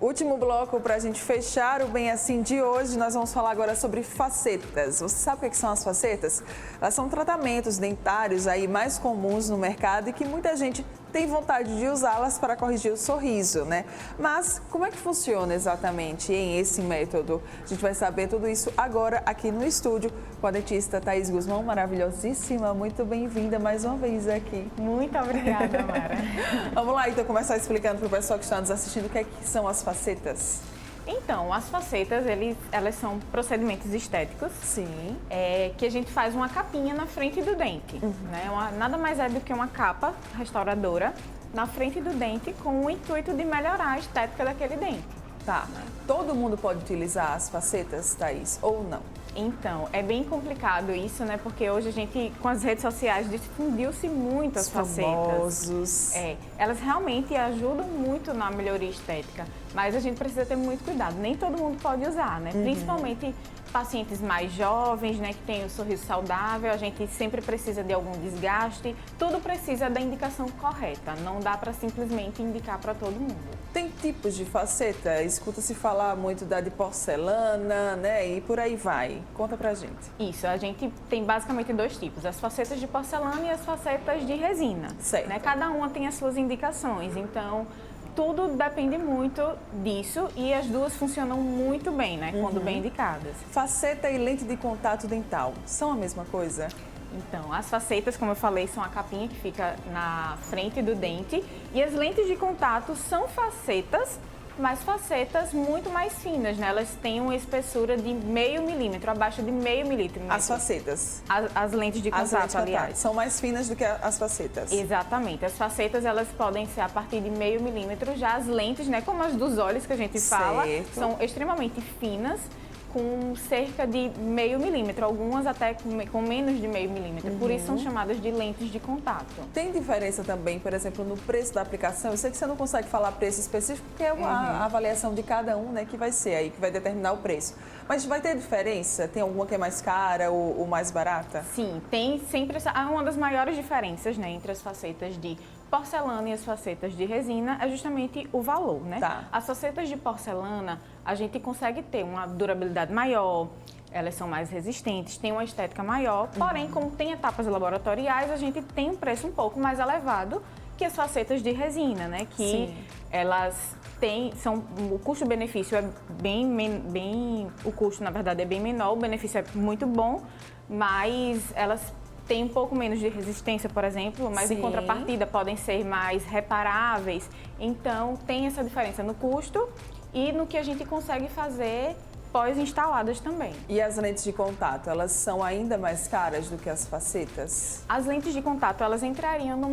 Último bloco para a gente fechar o Bem Assim de hoje, nós vamos falar agora sobre facetas. Você sabe o que são as facetas? Elas são tratamentos dentários aí mais comuns no mercado e que muita gente tem vontade de usá-las para corrigir o sorriso, né? Mas como é que funciona exatamente em esse método? A gente vai saber tudo isso agora aqui no estúdio com a dentista Thaís Guzmão, maravilhosíssima. Muito bem-vinda mais uma vez aqui. Muito obrigada, Mara. Vamos lá, então, começar explicando para o pessoal que está nos assistindo o que são as facetas. Então, as facetas, elas são procedimentos estéticos. Sim. Que a gente faz uma capinha na frente do dente. Né? Nada mais é do que uma capa restauradora na frente do dente com o intuito de melhorar a estética daquele dente. Tá. Todo mundo pode utilizar as facetas, Thaís, ou não? Então, é bem complicado isso, né? Porque hoje a gente, com as redes sociais, difundiu-se muito as facetas. Elas realmente ajudam muito na melhoria estética, mas a gente precisa ter muito cuidado. Nem todo mundo pode usar, né? Principalmente pacientes mais jovens, né? Que têm o sorriso saudável, a gente sempre precisa de algum desgaste. Tudo precisa da indicação correta, não dá para simplesmente indicar para todo mundo. Tem tipos de faceta? Escuta-se falar muito da de porcelana, né? E por aí vai. Conta pra gente. Isso, a gente tem basicamente dois tipos, as facetas de porcelana e as facetas de resina. Certo. Né? Cada uma tem as suas indicações, então tudo depende muito disso e as duas funcionam muito bem, né? Quando bem indicadas. Faceta e lente de contato dental são a mesma coisa? Então, as facetas, como eu falei, são a capinha que fica na frente do dente e as lentes de contato são facetas, mas facetas muito mais finas, né? Elas têm uma espessura de 0,5 milímetro, abaixo de 0,5 milímetro. As facetas? As lentes de contato, aliás. São mais finas do que as facetas? Exatamente. As facetas, elas podem ser a partir de 0,5 milímetro. Já as lentes, né, como as dos olhos que a gente fala, são extremamente finas, com cerca de 0,5 milímetro, algumas até com menos de 0,5 milímetro. Por isso são chamadas de lentes de contato. Tem diferença também, por exemplo, no preço da aplicação? Eu sei que você não consegue falar preço específico, porque é a avaliação de cada um, né, que vai ser aí, que vai determinar o preço. Mas vai ter diferença? Tem alguma que é mais cara ou mais barata? Sim, tem sempre uma das maiores diferenças, né, entre as facetas de porcelana e as facetas de resina é justamente o valor, né? Tá. As facetas de porcelana, a gente consegue ter uma durabilidade maior, elas são mais resistentes, tem uma estética maior, porém, como tem etapas laboratoriais, a gente tem um preço um pouco mais elevado que as facetas de resina, né? Que elas o custo-benefício é o custo, na verdade, é bem menor, o benefício é muito bom, mas elas tem um pouco menos de resistência, por exemplo, mas em contrapartida podem ser mais reparáveis. Então, tem essa diferença no custo e no que a gente consegue fazer pós-instaladas também. E as lentes de contato, elas são ainda mais caras do que as facetas? As lentes de contato, elas entrariam no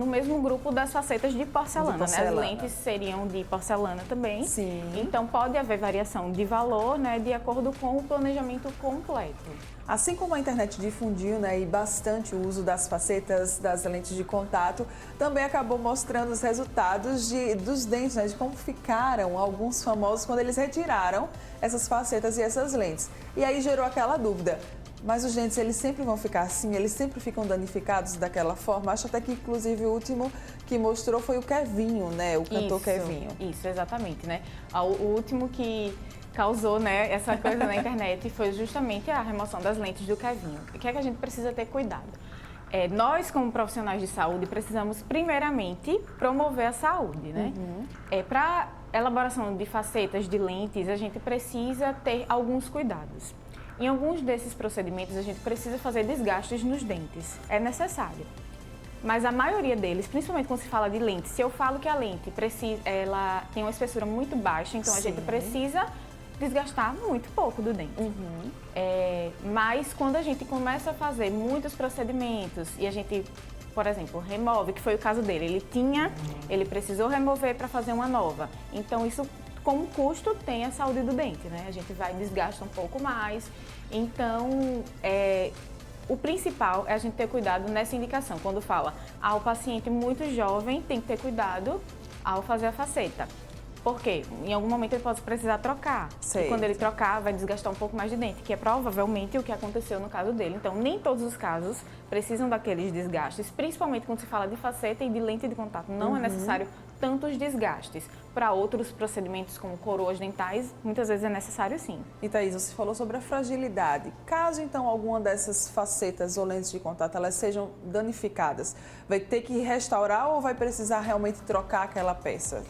mesmo grupo das facetas de porcelana, né? As lentes seriam de porcelana também. Sim. Então, pode haver variação de valor, né, de acordo com o planejamento completo. Assim como a internet difundiu, né, e bastante o uso das facetas, das lentes de contato, também acabou mostrando os resultados dos dentes, né, de como ficaram alguns famosos quando eles retiraram essas facetas e essas lentes. E aí gerou aquela dúvida, mas os dentes, eles sempre vão ficar assim? Eles sempre ficam danificados daquela forma? Acho até que, inclusive, o último que mostrou foi o Kevinho, né, o cantor Kevinho. Isso, exatamente, né? O último que causou, né, essa coisa na internet foi justamente a remoção das lentes do Kevinho. O que é que a gente precisa ter cuidado? Nós, como profissionais de saúde, precisamos, primeiramente, promover a saúde, né? Para elaboração de facetas de lentes, a gente precisa ter alguns cuidados. Em alguns desses procedimentos, a gente precisa fazer desgastes nos dentes. É necessário. Mas a maioria deles, principalmente quando se fala de lente, se eu falo que a lente ela tem uma espessura muito baixa, então a gente precisa desgastar muito pouco do dente. Mas quando a gente começa a fazer muitos procedimentos e a gente, por exemplo, remove, que foi o caso dele, ele precisou remover para fazer uma nova. Então isso, como custo, tem a saúde do dente, né? A gente vai desgasta um pouco mais. Então, o principal é a gente ter cuidado nessa indicação. Quando fala, o paciente muito jovem tem que ter cuidado ao fazer a faceta. Por quê? Em algum momento ele pode precisar trocar. Certo. E quando ele trocar, vai desgastar um pouco mais de dente, que é provavelmente o que aconteceu no caso dele. Então, nem todos os casos precisam daqueles desgastes, principalmente quando se fala de faceta e de lente de contato. Não é necessário tantos desgastes. Para outros procedimentos, como coroas dentais, muitas vezes é necessário sim. E Thaís, você falou sobre a fragilidade. Caso então alguma dessas facetas ou lentes de contato elas sejam danificadas, vai ter que restaurar ou vai precisar realmente trocar aquela peça?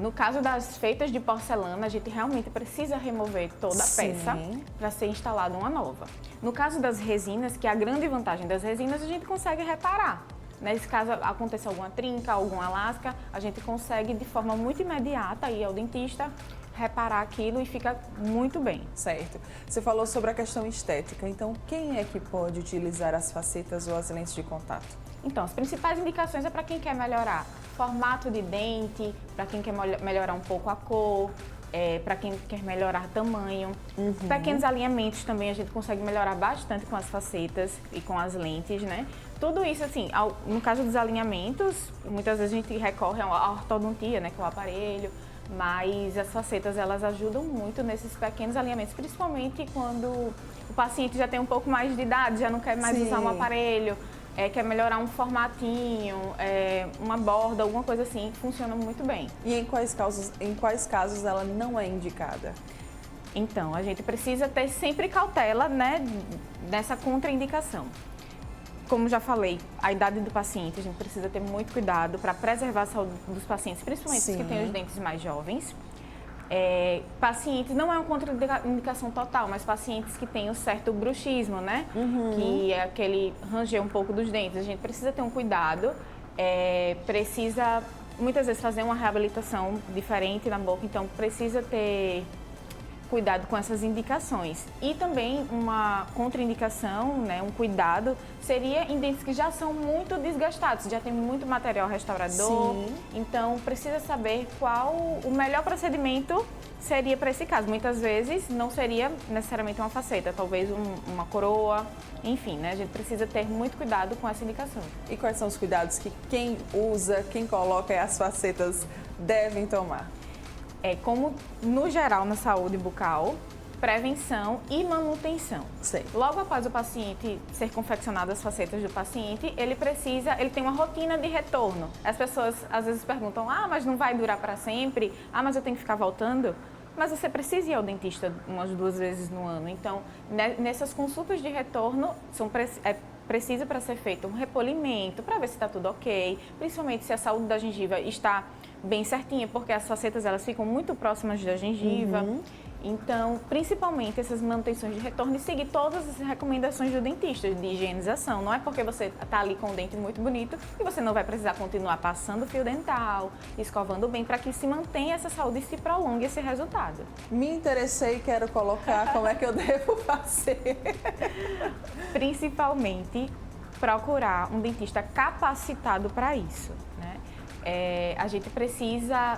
No caso das feitas de porcelana, a gente realmente precisa remover toda a peça para ser instalada uma nova. No caso das resinas, que é a grande vantagem das resinas, a gente consegue reparar. Nesse caso, aconteça alguma trinca, alguma lasca, a gente consegue de forma muito imediata ir ao dentista, reparar aquilo e fica muito bem. Certo. Você falou sobre a questão estética, então quem é que pode utilizar as facetas ou as lentes de contato? Então, as principais indicações é para quem quer melhorar formato de dente, para quem quer melhorar um pouco a cor, para quem quer melhorar tamanho. Pequenos alinhamentos também a gente consegue melhorar bastante com as facetas e com as lentes, né? Tudo isso, assim, no caso dos alinhamentos, muitas vezes a gente recorre à ortodontia, né, que é o aparelho, mas as facetas, elas ajudam muito nesses pequenos alinhamentos, principalmente quando o paciente já tem um pouco mais de idade, já não quer mais usar um aparelho, quer melhorar um formatinho, uma borda, alguma coisa assim, funciona muito bem. E em quais casos ela não é indicada? Então, a gente precisa ter sempre cautela, né, nessa contraindicação. Como já falei, a idade do paciente, a gente precisa ter muito cuidado para preservar a saúde dos pacientes, principalmente os que têm os dentes mais jovens. Pacientes, não é uma contraindicação total, mas pacientes que têm um certo bruxismo, né? Que é aquele ranger um pouco dos dentes. A gente precisa ter um cuidado, precisa muitas vezes fazer uma reabilitação diferente na boca, então precisa ter cuidado com essas indicações. E também uma contraindicação, né, um cuidado, seria em dentes que já são muito desgastados, já tem muito material restaurador. Então, precisa saber qual o melhor procedimento seria para esse caso. Muitas vezes não seria necessariamente uma faceta, talvez uma coroa, enfim, né? A gente precisa ter muito cuidado com essa indicação. E quais são os cuidados que quem usa, quem coloca as facetas devem tomar? Como no geral na saúde bucal, prevenção e manutenção. Logo após o paciente ser confeccionado as facetas do paciente, ele tem uma rotina de retorno. As pessoas às vezes perguntam, mas não vai durar para sempre? Mas eu tenho que ficar voltando? Mas você precisa ir ao dentista umas 2 vezes no ano. Então, nessas consultas de retorno, precisa para ser feito um repolimento, para ver se está tudo ok, principalmente se a saúde da gengiva está bem certinha, porque as facetas elas ficam muito próximas da gengiva. Então, principalmente essas manutenções de retorno e seguir todas as recomendações do dentista de higienização. Não é porque você está ali com o dente muito bonito e você não vai precisar continuar passando fio dental, escovando bem, para que se mantenha essa saúde e se prolongue esse resultado. Me interessei e quero colocar, como é que eu devo fazer? Principalmente procurar um dentista capacitado para isso, né? A gente precisa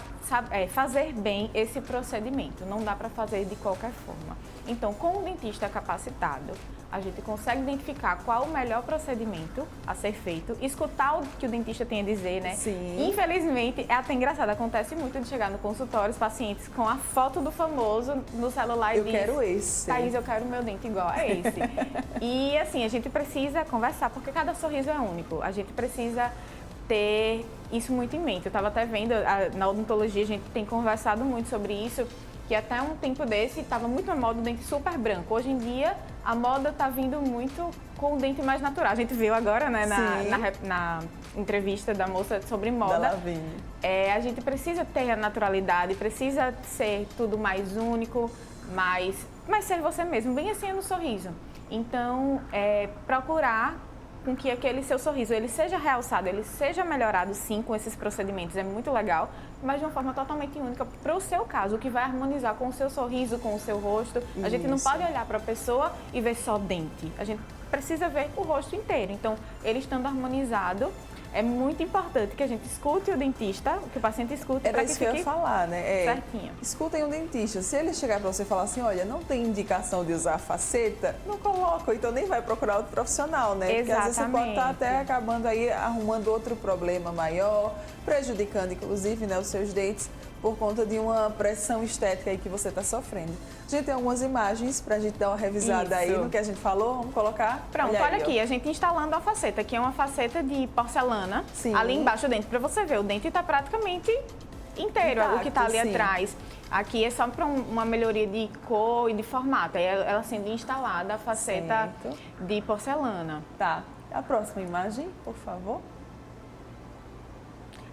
fazer bem esse procedimento, não dá para fazer de qualquer forma. Então, com o dentista capacitado, a gente consegue identificar qual o melhor procedimento a ser feito, escutar o que o dentista tem a dizer, né? Infelizmente, é até engraçado, acontece muito de chegar no consultório, os pacientes com a foto do famoso no celular e eu quero esse. Thaís, eu quero o meu dente igual a esse. E assim, a gente precisa conversar, porque cada sorriso é único. A gente precisa ter isso muito em mente. Eu estava até vendo, na odontologia a gente tem conversado muito sobre isso, que até um tempo desse estava muito na moda o dente super branco. Hoje em dia, a moda está vindo muito com o dente mais natural. A gente viu agora, né, na entrevista da moça sobre moda. A gente precisa ter a naturalidade, precisa ser tudo mais único, mas ser você mesmo, bem assim no sorriso. Então, procurar com que aquele seu sorriso ele seja realçado, ele seja melhorado sim com esses procedimentos, é muito legal, mas de uma forma totalmente única para o seu caso, o que vai harmonizar com o seu sorriso, com o seu rosto. A gente não pode olhar para a pessoa e ver só dente, a gente precisa ver o rosto inteiro. Então, ele estando harmonizado, é muito importante que a gente escute o dentista, que o paciente escute para que fique eu ia falar, né? certinho. Escutem o dentista. Se ele chegar para você e falar assim, olha, não tem indicação de usar faceta, não coloca, então nem vai procurar outro profissional, né? Porque às vezes você pode estar até acabando aí arrumando outro problema maior, prejudicando inclusive, né, os seus dentes. por conta de uma pressão estética aí que você está sofrendo. A gente tem algumas imagens para a gente dar uma revisada aí no que a gente falou. Vamos colocar? Pronto, olha aí, aqui, a gente instalando a faceta, que é uma faceta de porcelana. Sim. Ali embaixo do dente, para você ver, o dente está praticamente inteiro, Intacto, o que está ali sim. atrás. Aqui é só para uma melhoria de cor e de formato. Aí ela sendo instalada, a faceta Certo. de porcelana. Tá. A próxima imagem, por favor.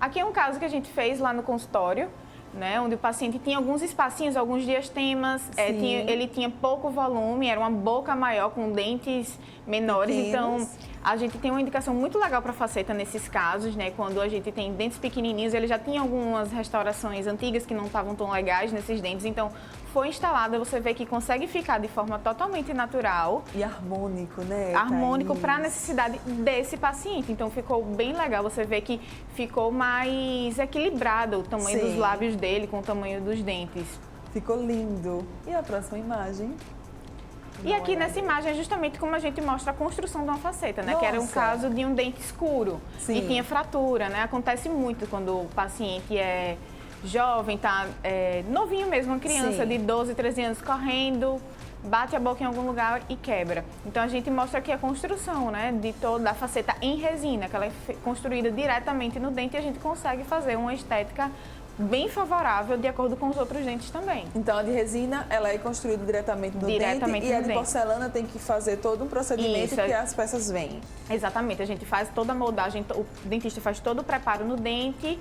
Aqui é um caso que a gente fez lá no consultório, né, onde o paciente tinha alguns espacinhos, alguns diastemas, ele tinha pouco volume, era uma boca maior com dentes menores, Pequenos. então a gente tem uma indicação muito legal para faceta nesses casos, né, quando a gente tem dentes pequenininhos, ele já tinha algumas restaurações antigas que não estavam tão legais nesses dentes, então foi instalada, você vê que consegue ficar de forma totalmente natural. E harmônico, né? Harmônico Thaís? para a necessidade desse paciente. Então ficou bem legal, você vê que ficou mais equilibrado o tamanho Sim. dos lábios dele com o tamanho dos dentes. Ficou lindo. E a próxima imagem? E aqui nessa imagem é justamente como a gente mostra a construção de uma faceta, né? Que era um Nossa. caso de um dente escuro Sim. e tinha fratura, né? Acontece muito quando o paciente é jovem, tá novinho mesmo, uma criança Sim. de 12, 13 anos correndo, bate a boca em algum lugar e quebra. Então a gente mostra aqui a construção, né, de toda a faceta em resina, que ela é construída diretamente no dente e a gente consegue fazer uma estética bem favorável de acordo com os outros dentes também. Então, a de resina, ela é construída diretamente no dente e a de porcelana tem que fazer todo um procedimento Isso. que as peças vêm. Exatamente, a gente faz toda a moldagem, o dentista faz todo o preparo no dente,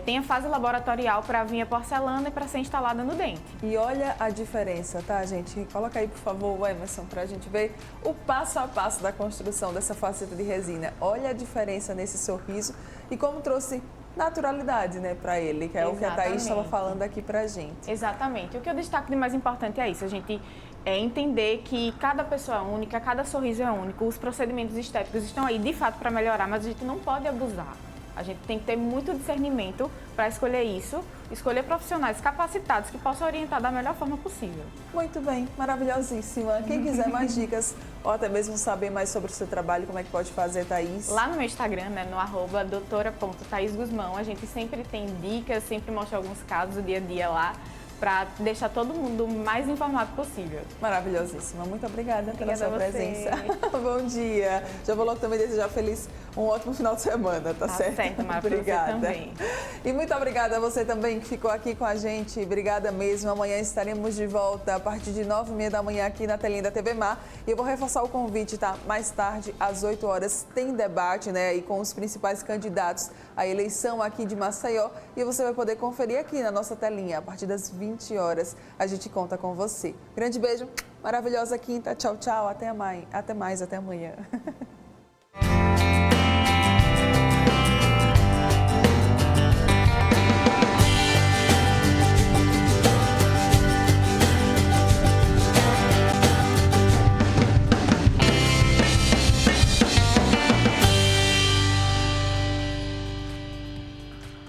tem a fase laboratorial para vir a porcelana e para ser instalada no dente. E olha a diferença, tá, gente? Coloca aí, por favor, o Emerson, para a gente ver o passo a passo da construção dessa faceta de resina. Olha a diferença nesse sorriso e como trouxe naturalidade, né, para ele, que é o que a Thaís estava falando aqui pra gente. Exatamente. O que eu destaco de mais importante é isso, a gente entender que cada pessoa é única, cada sorriso é único, os procedimentos estéticos estão aí de fato para melhorar, mas a gente não pode abusar. A gente tem que ter muito discernimento para escolher isso, escolher profissionais capacitados que possam orientar da melhor forma possível. Muito bem, maravilhosíssima. Quem quiser mais dicas ou até mesmo saber mais sobre o seu trabalho, como é que pode fazer, Thaís? Lá no meu Instagram, né, no @doutora.thaisguzmão, a gente sempre tem dicas, sempre mostra alguns casos do dia a dia lá, para deixar todo mundo o mais informado possível. Maravilhosíssima. Muito obrigada pela sua a você. presença. Bom dia. Já vou logo também desejar um ótimo final de semana, tá certo? Tá certo, Mara, Obrigada. você também. E muito obrigada a você também que ficou aqui com a gente. Obrigada mesmo. Amanhã estaremos de volta a partir de 9h30 da manhã aqui na telinha da TV Mar. E eu vou reforçar o convite, tá? Mais tarde, às 8 horas, tem debate, né? E com os principais candidatos à eleição aqui de Maceió. E você vai poder conferir aqui na nossa telinha a partir das 20 horas. A gente conta com você. Grande beijo, maravilhosa quinta. Tchau, tchau. Até mais, até amanhã.